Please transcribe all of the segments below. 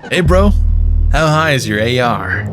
Hey bro, how high is your AR?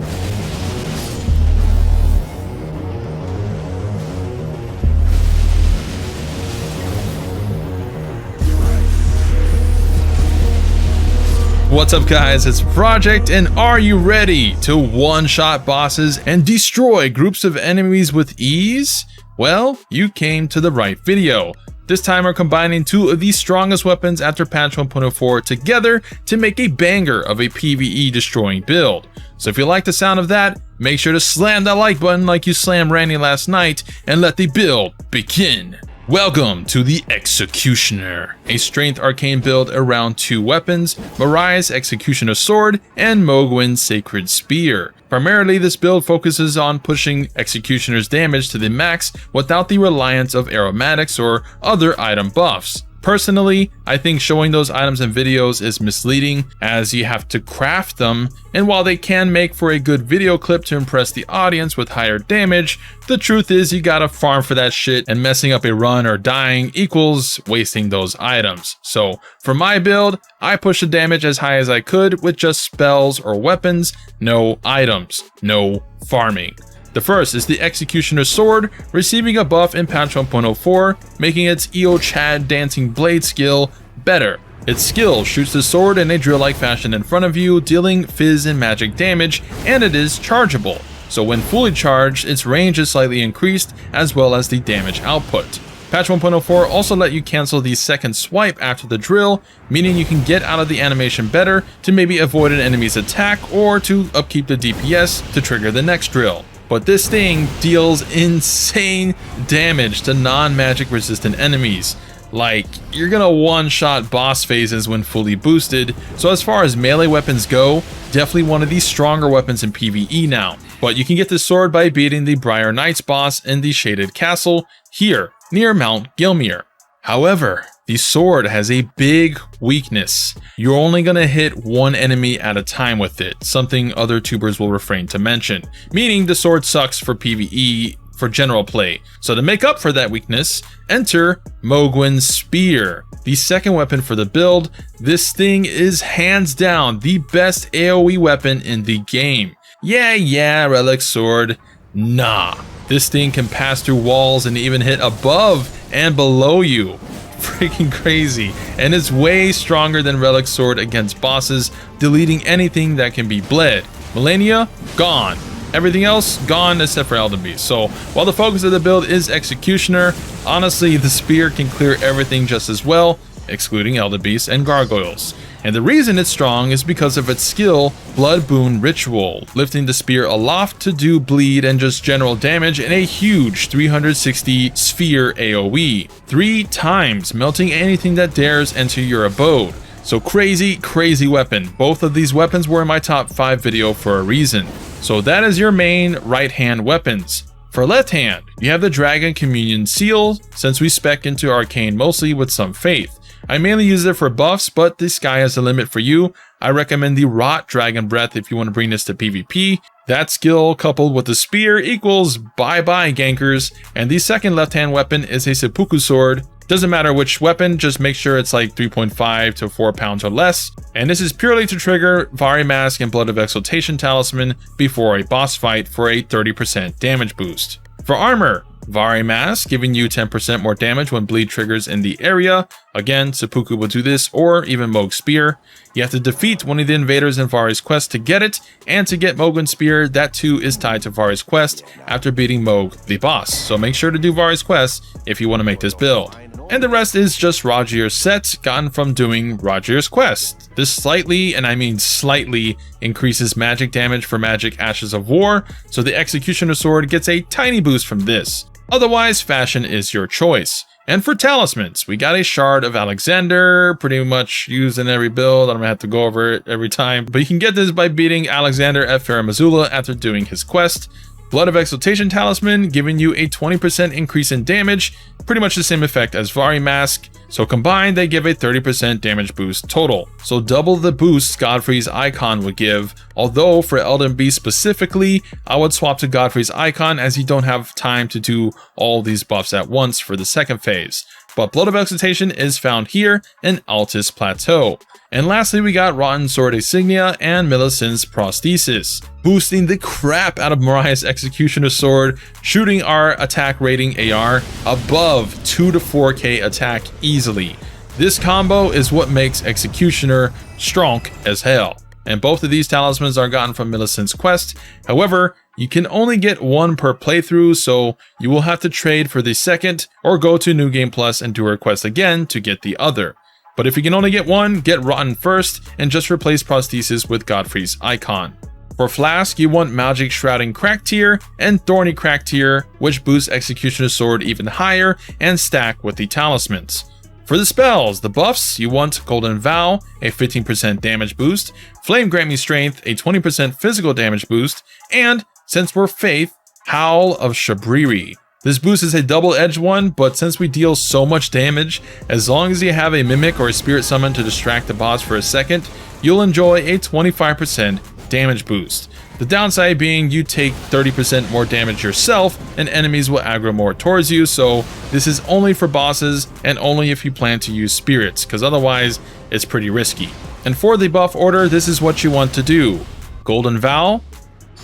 What's up guys, it's Project, and are you ready to one-shot bosses and destroy groups of enemies with ease? Well, you came to the right video. This time we're combining two of the strongest weapons after patch 1.04 together to make a banger of a PvE destroying build. So if you like the sound of that, make sure to slam that like button like you slammed Randy last night and let the build begin. Welcome to the Executioner, a strength arcane build around two weapons, MARAIS Executioner Sword and Mohgwyn's Sacred Spear. Primarily, this build focuses on pushing Executioner's damage to the max without the reliance of aromatics or other item buffs. Personally, I think showing those items in videos is misleading as you have to craft them, and while they can make for a good video clip to impress the audience with higher damage, the truth is you gotta farm for that shit, and messing up a run or dying equals wasting those items. So for my build, I pushed the damage as high as I could with just spells or weapons, no items, no farming. The first is the Executioner Sword, receiving a buff in patch 1.04, making its Eo Chad dancing blade skill better. Its skill shoots the sword in a drill-like fashion in front of you, dealing fizz and magic damage, and it is chargeable. So when fully charged, its range is slightly increased, as well as the damage output. Patch 1.04 also let you cancel the second swipe after the drill, meaning you can get out of the animation better to maybe avoid an enemy's attack or to upkeep the DPS to trigger the next drill. But this thing deals insane damage to non-magic resistant enemies. Like, you're gonna one-shot boss phases when fully boosted, so as far as melee weapons go, definitely one of the stronger weapons in PvE now. But you can get this sword by beating the Briar Knights boss in the Shaded Castle, here, near Mount Gilmere. However, the sword has a big weakness. You're only gonna hit one enemy at a time with it, something other tubers will refrain to mention, meaning the sword sucks for PvE for general play. So to make up for that weakness, enter Mohgwyn's Spear, the second weapon for the build. This thing is hands down the best AoE weapon in the game. Yeah, Relic Sword. Nah, this thing can pass through walls and even hit above and below you. Freaking crazy, and it's way stronger than Relic Sword against bosses, deleting anything that can be bled. Millennia, gone. Everything else, gone except for Elden Beast. So while the focus of the build is Executioner, honestly the spear can clear everything just as well, excluding Elden Beast and Gargoyles. And the reason it's strong is because of its skill, Blood Boon Ritual, lifting the spear aloft to do bleed and just general damage in a huge 360 sphere AoE, 3 times, melting anything that dares enter your abode. So crazy weapon. Both of these weapons were in my top 5 video for a reason. So that is your main right hand weapons. For left hand, you have the Dragon Communion Seal, since we spec into Arcane mostly with some faith. I mainly use it for buffs, but the sky has a limit for you. I recommend the Rot Dragon Breath if you want to bring this to PvP. That skill coupled with the spear equals bye-bye gankers, and the second left-hand weapon is a Seppuku Sword. Doesn't matter which weapon, just make sure it's like 3.5 to 4 pounds or less. And this is purely to trigger Vari Mask and Blood of Exaltation Talisman before a boss fight for a 30% damage boost. For armor, Vari Mask, giving you 10% more damage when bleed triggers in the area. Again, Seppuku will do this, or even Mohg's Spear. You have to defeat one of the invaders in Vari's quest to get it, and to get Mohgwyn's Spear, that too is tied to Vari's quest after beating Mohg, the boss. So make sure to do Vari's quest if you want to make this build. And the rest is just Rogier's set, gotten from doing Rogier's quest. This slightly, and I mean slightly, increases magic damage for magic Ashes of War, so the Executioner Sword gets a tiny boost from this. Otherwise, fashion is your choice. And for talismans, we got a Shard of Alexander, pretty much used in every build. I don't have to go over it every time, but you can get this by beating Alexander at Farum Azula after doing his quest. Blood of Exaltation Talisman, giving you a 20% increase in damage, pretty much the same effect as Vari Mask. So combined, they give a 30% damage boost total. So double the boost Godfrey's Icon would give, although for Elden Beast specifically, I would swap to Godfrey's Icon as you don't have time to do all these buffs at once for the second phase. But Blood of Exaltation is found here in Altus Plateau. And lastly, we got Rotten Sword Insignia and Millicent's Prosthesis, boosting the crap out of MARAIS Executioner Sword, shooting our attack rating AR above 2 to 4k attack easily. This combo is what makes Executioner strong as hell. And both of these talismans are gotten from Millicent's quest. However, you can only get one per playthrough, so you will have to trade for the second or go to New Game Plus and do a quest again to get the other. But if you can only get one, get Rotten first and just replace Prosthesis with Godfrey's icon. For Flask, you want Magic Shrouding Crack Tier and Thorny Crack Tier, which boosts Executioner Sword even higher and stack with the talismans. For the spells, the buffs, you want Golden Vow, a 15% damage boost, Flame Grant Me Strength, a 20% physical damage boost, and, since we're Faith, Howl of Shabriri. This boost is a double-edged one, but since we deal so much damage, as long as you have a Mimic or a Spirit Summon to distract the boss for a second, you'll enjoy a 25% damage boost. The downside being you take 30% more damage yourself and enemies will aggro more towards you, so this is only for bosses and only if you plan to use spirits, because otherwise it's pretty risky. And for the buff order, this is what you want to do. Golden Vow,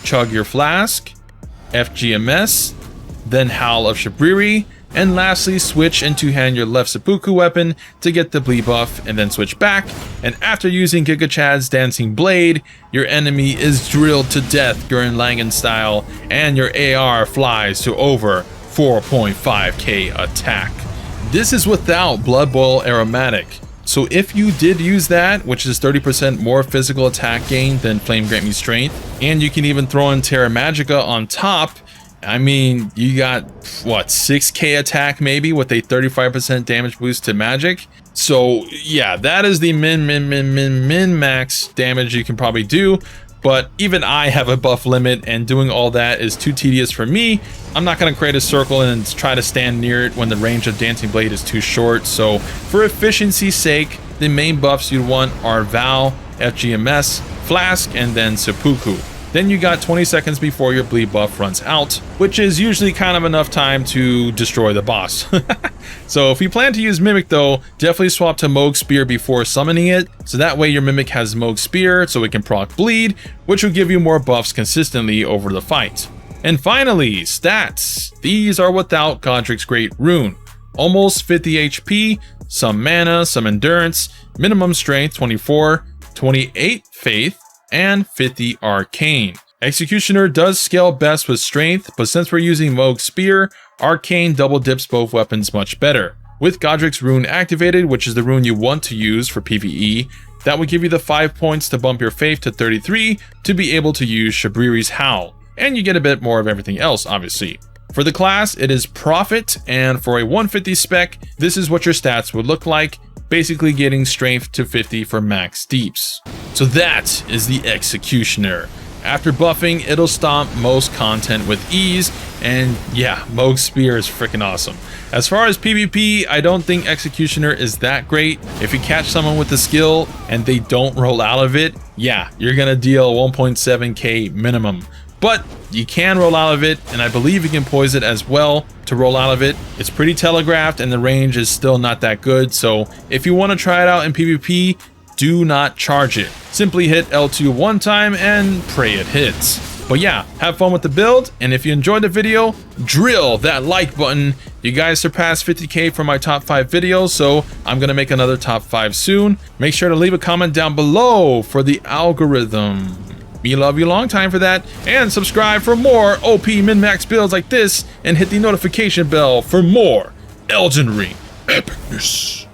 Chug Your Flask, FGMS, then Howl of Shabriri, and lastly switch and two-hand your left seppuku weapon to get the bleed buff and then switch back, and after using Giga Chad's Dancing Blade, your enemy is drilled to death Gurren Lagann style and your AR flies to over 4.5k attack. This is without Blood Boil Aromatic, so if you did use that, which is 30% more physical attack gain than Flame Grant Me Strength, and you can even throw in Terra Magica on top, I mean, you got, what, 6k attack maybe with a 35% damage boost to magic. So yeah, that is the min max damage you can probably do. But even I have a buff limit and doing all that is too tedious for me. I'm not going to create a circle and try to stand near it when the range of Dancing Blade is too short. So for efficiency's sake, the main buffs you'd want are Vow, FGMS, Flask, and then Seppuku. Then you got 20 seconds before your bleed buff runs out, which is usually kind of enough time to destroy the boss. So if you plan to use Mimic though, definitely swap to Moog Spear before summoning it, so that way your Mimic has Moog Spear so it can proc bleed, which will give you more buffs consistently over the fight. And finally, stats. These are without Godric's Great Rune. Almost 50 HP, some mana, some endurance, minimum strength 24, 28 faith, and 50 arcane. Executioner does scale best with strength, but since we're using Moog Spear, arcane double dips both weapons much better. With Godric's Rune activated, which is the rune you want to use for PvE, that will give you the 5 points to bump your faith to 33 to be able to use Shabriri's Howl, and you get a bit more of everything else obviously. For the class, it is Prophet, and for a 150 spec, this is what your stats would look like, basically getting strength to 50 for max deeps. So that is the Executioner. After buffing, it'll stomp most content with ease, and yeah, Moog Spear is freaking awesome. As far as PvP, I don't think Executioner is that great. If you catch someone with the skill and they don't roll out of it, yeah, you're gonna deal 1.7k minimum. But you can roll out of it, and I believe you can poison it as well to roll out of it. It's pretty telegraphed and the range is still not that good, so if you want to try it out in PvP, do not charge it. Simply hit L2 one time and pray it hits. But yeah, have fun with the build, and if you enjoyed the video, drill that like button. You guys surpassed 50k for my top 5 videos, so I'm gonna make another top 5 soon. Make sure to leave a comment down below for the algorithm. Me love you long time for that, and subscribe for more OP min-max builds like this, and hit the notification bell for more Elden Ring epicness.